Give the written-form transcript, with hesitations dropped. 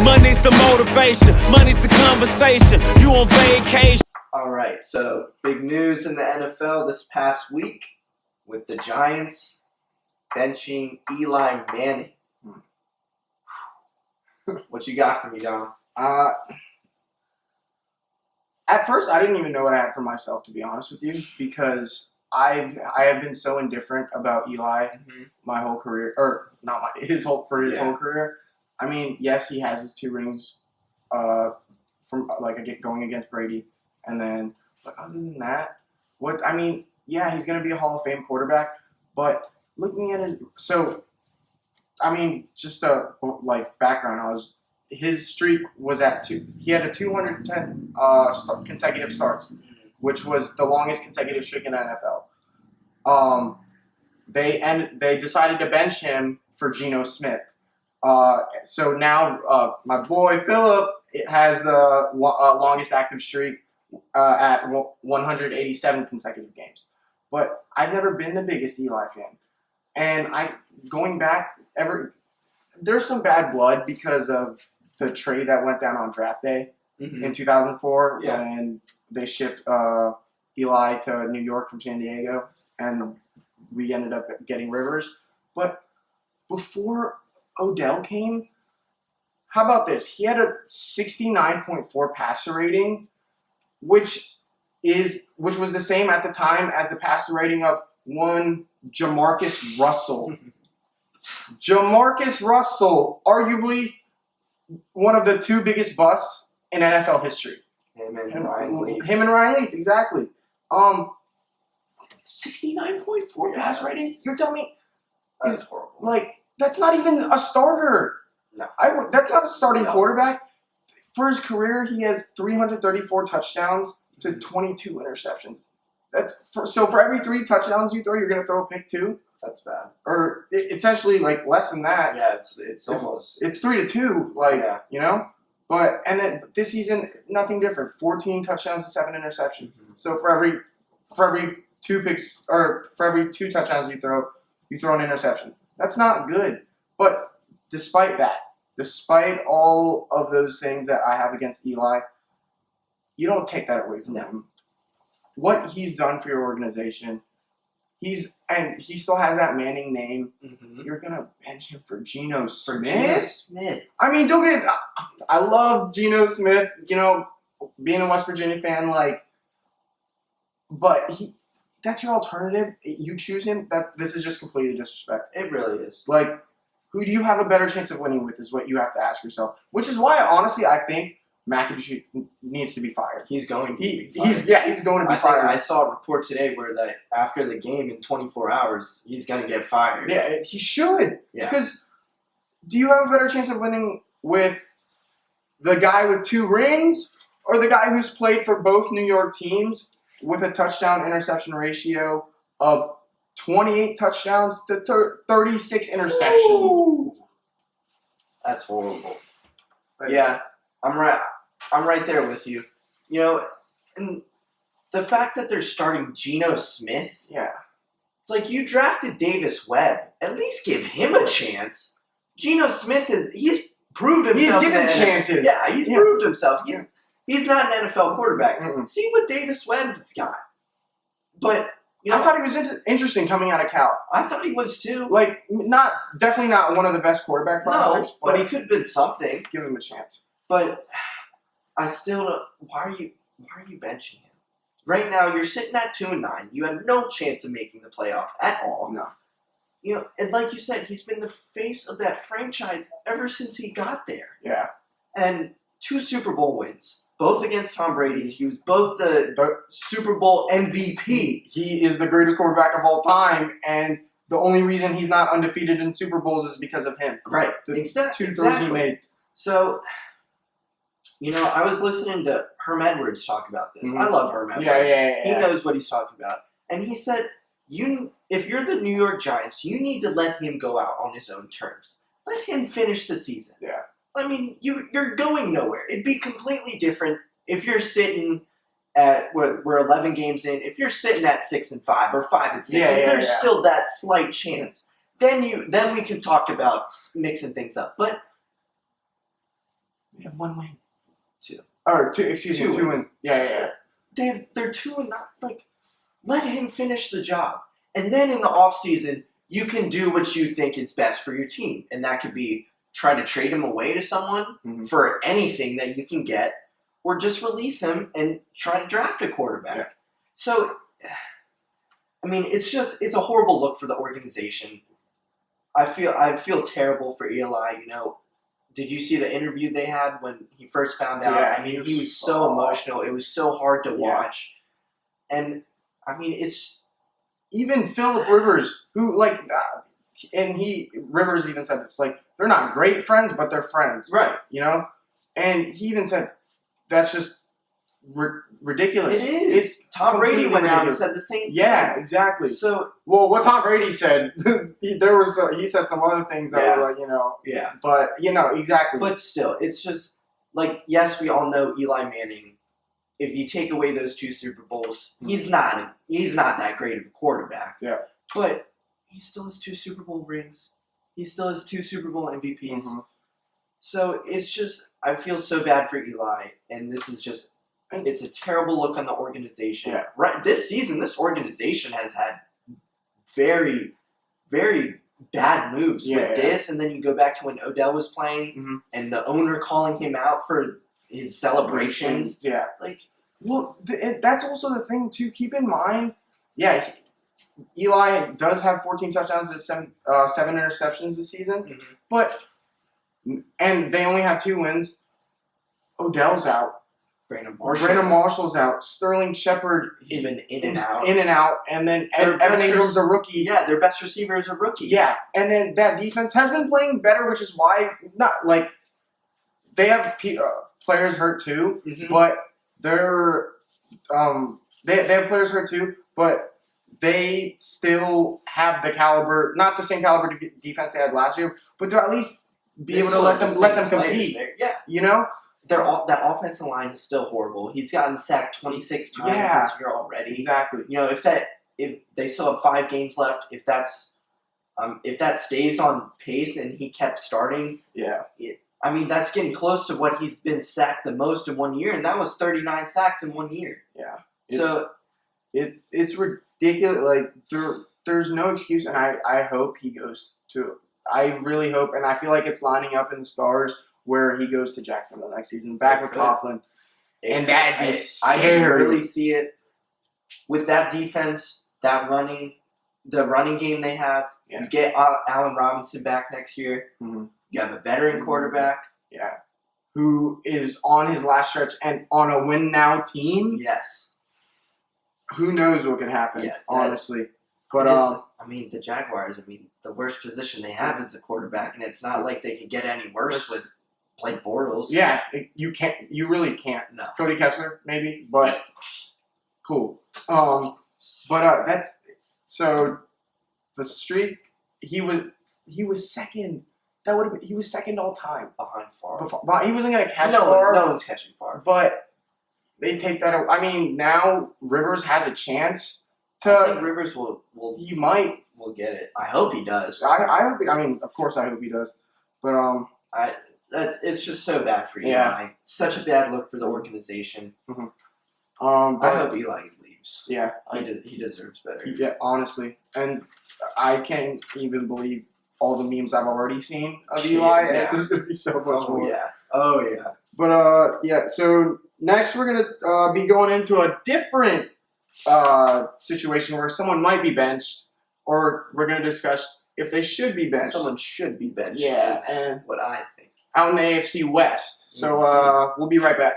Money's the motivation, money's the conversation. You on vacation. All right, so big news in the NFL this past week with the Giants benching Eli Manning. What you got for me, Dom? At first, I didn't even know what I had for myself, to be honest with you, because I have been so indifferent about Eli my whole career, or not his whole career. I mean, yes, he has his 2 rings from going against Brady, and then but other than that, he's going to be a Hall of Fame quarterback. But looking at it, just a background, his streak was at 2. He had a 210 consecutive starts, which was the longest consecutive streak in the NFL. They decided to bench him for Geno Smith. So now my boy Philip has the longest active streak at 187 consecutive games. But I've never been the biggest Eli fan, and there's some bad blood because of the trade that went down on draft day in 2004 when they shipped Eli to New York from San Diego, and we ended up getting Rivers. But before Odell came, how about this? He had a 69.4 passer rating, which was the same at the time as the passer rating of one Jamarcus Russell. Jamarcus Russell, arguably one of the 2 biggest busts in NFL history. Him and Ryan Leaf, exactly. 69.4 pass rating? You're telling me that's horrible. That's not even a starter. No. That's not a starting quarterback. For his career, he has 334 touchdowns to 22 interceptions. So for every 3 touchdowns you throw, you're going to throw a pick 2. That's bad. Or essentially less than that. Yeah, it's almost. It's 3-2, you know. But and then this season, nothing different. 14 touchdowns to 7 interceptions. So for every 2 picks, or for every 2 touchdowns you throw an interception. That's not good. But despite all of those things that I have against Eli, you don't take that away from him. What he's done for your organization, he still has that Manning name. You're gonna bench him for Geno Smith? I mean, don't get it. I love Geno Smith. You know, being a West Virginia fan, but that's your alternative. You choose him. This is just completely disrespect. It really is. Who do you have a better chance of winning with is what you have to ask yourself. Which is why, honestly, I think McAdoo needs to be fired. He's going to be fired. He's going to be fired. I saw a report today where after the game in 24 hours, he's going to get fired. Yeah, he should. Yeah. Because do you have a better chance of winning with the guy with 2 rings or the guy who's played for both New York teams with a touchdown-interception ratio of 28 touchdowns to 36 interceptions? Ooh. That's horrible. Yeah, I'm right there with you. You know, and the fact that they're starting Geno Smith, it's you drafted Davis Webb. At least give him a chance. Geno Smith he's proved himself. He's given chances. Yeah, he's proved himself. He's not an NFL quarterback. See what Davis Webb's got. But I thought he was interesting coming out of Cal. I thought he was too. Definitely not one of the best quarterback prospects. No, but he could have been something. Give him a chance. But I still don't. Why are you benching him? Right now, you're sitting at 2-9. You have no chance of making the playoff at all. No. You know, and like you said, he's been the face of that franchise ever since he got there. Yeah. And 2 Super Bowl wins, both against Tom Brady. He was both the Super Bowl MVP. He is the greatest quarterback of all time, and the only reason he's not undefeated in Super Bowls is because of him. Right. The 2 throws he made. So, you know, I was listening to Herm Edwards talk about this. I love Herm Edwards. Yeah. He knows what he's talking about. And he said, if you're the New York Giants, you need to let him go out on his own terms. Let him finish the season. Yeah. I mean, you're going nowhere. It'd be completely different if you're sitting at we're 11 games in. If you're sitting at 6-5 or 5-6, there's still that slight chance. Then we can talk about mixing things up. But have 1 win. 2. Or 2, excuse me, 2 2 wins. wins. Yeah. They're 2-0. Like, let him finish the job, and then in the offseason, you can do what you think is best for your team, and that could be try to trade him away to someone for anything that you can get, or just release him and try to draft a quarterback. Yeah. So, I mean, it's a horrible look for the organization. I feel terrible for Eli. You know, did you see the interview they had when he first found out? Yeah, I mean, he was so emotional. It was so hard to watch, and I mean, it's. Even Phillip Rivers, who Rivers even said this, like, they're not great friends, but they're friends. Right. You know? And he even said, that's just ridiculous. It is. It's Tom Brady completely went out and ridiculous. said the same thing. Yeah, exactly. So, Well, what Tom Brady said, he said some other things that were like, you know. yeah. But, you know, exactly. But still, it's just, like, yes, we all know Eli Manning. If you take away those 2 Super Bowls, he's not that great of a quarterback. Yeah. But he still has 2 Super Bowl rings. He still has 2 Super Bowl MVPs. So it's just, I feel so bad for Eli, and this is just, it's a terrible look on the organization. Yeah. Right, this season, this organization has had very, very bad moves with this, and then you go back to when Odell was playing, and the owner calling him out for his celebrations. Yeah. Like, well, that's also the thing, too. Keep in mind, Eli does have 14 touchdowns and 7 interceptions this season, and they only have 2 wins. Odell's out. Brandon Marshall's out. Sterling Shepard He's is been in and out. And then Their Evan best Ingram's a rookie. Yeah, their best receiver is a rookie. Yeah, and then that defense has been playing better, which is why they have players hurt too, but they're they have players hurt too, but they still have the caliber, not the same caliber defense they had last year, but to at least be able to let them compete. Yeah, you know, that offensive line is still horrible. He's gotten sacked 26 times this year already. Exactly. You know, if they still have 5 games left, if that stays on pace and he kept starting, I mean, that's getting close to what he's been sacked the most in 1 year, and that was 39 sacks in 1 year. Yeah. So it's ridiculous. Like there's no excuse, and I hope he goes to. I really hope, and I feel like it's lining up in the stars where he goes to Jacksonville next season, back with Coughlin, and that'd be scary. I can really see it with that defense, the running game they have. Yeah. You get Allen Robinson back next year. You have a veteran quarterback. Yeah. Who is on his last stretch and on a win now team. Yes. Who knows what could happen, honestly. But I mean, the Jaguars, the worst position they have is the quarterback, and it's not like they could get any worse with Blake Bortles. Yeah, you really can't. No. Cody Kessler, maybe, but cool. But that's so the streak. He was second. He was second all time behind Favre. But he wasn't gonna catch Favre. No one's catching Favre. But they take that. I mean, now Rivers has a chance to. I think Rivers will. He might. Will get it. I hope he does. I hope. I mean, of course, I hope he does. But it's just so bad for Eli. Yeah. Such a bad look for the organization. But I hope Eli leaves. Yeah, he deserves better. Yeah, honestly, and I can't even believe all the memes I've already seen of Eli. Yeah. And there's gonna be so much more. Yeah. Oh yeah. But so next we're gonna be going into a different situation where someone might be benched, or we're gonna discuss if they should be benched. Someone should be benched. Yeah, is and what I think. Out in the AFC West. So we'll be right back.